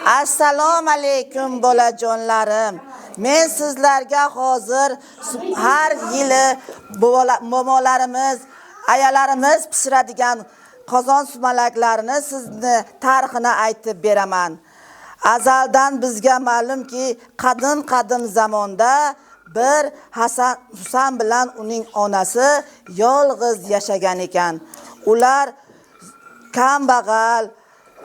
Assalomu alaykum bolajonlarim. Men sizlarga hozir har yili momolarimiz, ayalarimiz pishiradigan qozon sumalaklarini sizni tarixini aytib beraman. Azaldan bizga ma'lumki, qadim zamonda bir Husan bilan uning onasi yolg'iz yashagan ekan. Ular kambag'al,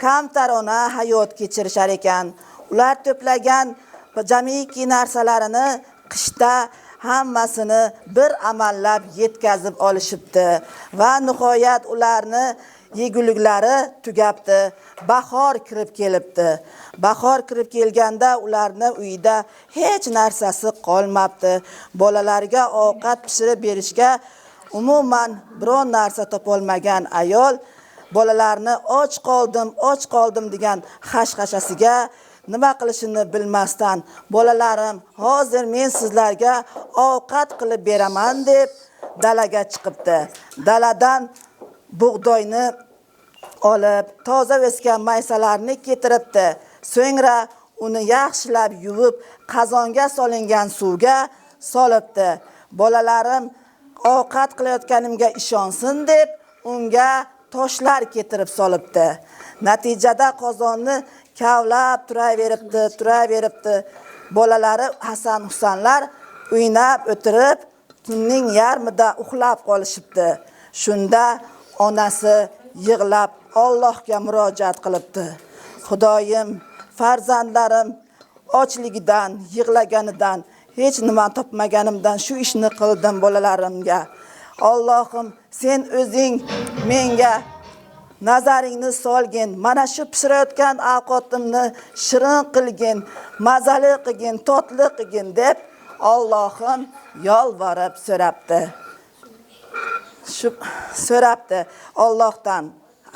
kamtarona hayot kechirishar ekan. Ular to'plagan jamiki narsalarini qishda hammasini bir amallab yetkazib olishibdi va nihoyat ularni yeguliklari tugabdi. Bahor kirib kelibdi. Bahor kirib kelganda ularni uyida hech narsasi qolmabdi. Bolalarga ovqat pishirib berishga umuman biron narsa topolmagan ayol bolalarni och qoldim degan xashxashasiga nima qilishini bilmasdan, bolalarim, hozir men sizlarga ovqat qilib beraman deb dalaga chiqibdi. Daladan bug'doyni olib, toza o'sgan maysalarni keltiribdi. So'ngra uni yaxshilab yuvib, qozonga solingan suvga solibdi. Bolalarim ovqat qilayotganimga ishonsin deb unga toshlar keltirib solibdi. Natijada qozonni kavlab turaveribdi. Bolalari Hasan Husanlar o'ynab o'tirib, tunning yarmida uxlab qolishibdi. Shunda onasi yig'lab Allohga murojaat qilibdi. Xudoyim, farzandlarim ochligidan, yig'laganidan, hech nima topmaganimdan shu ishni qildim bolalarimga. Allohim, sen o'zing menga nazaringni solgin. Mana shu pishirayotgan ovqatimni shirin qilgin, mazali qilgin, totli qilgin deb Allohim yolvorib so'rabdi Allohdan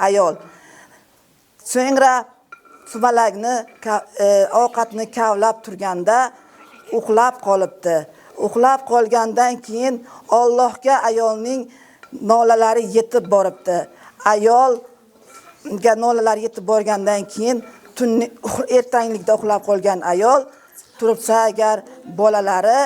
ayol. So'ngra sumalakni ovqatni kavlab turganda uxlab qolibdi. Uxlab qolgandan keyin Allohga ayolning nolalari yetib boribdi. Ayolga nolalar yetib borgandan keyin ertanglikda uxlab qolgan ayol turibsa agar bolalari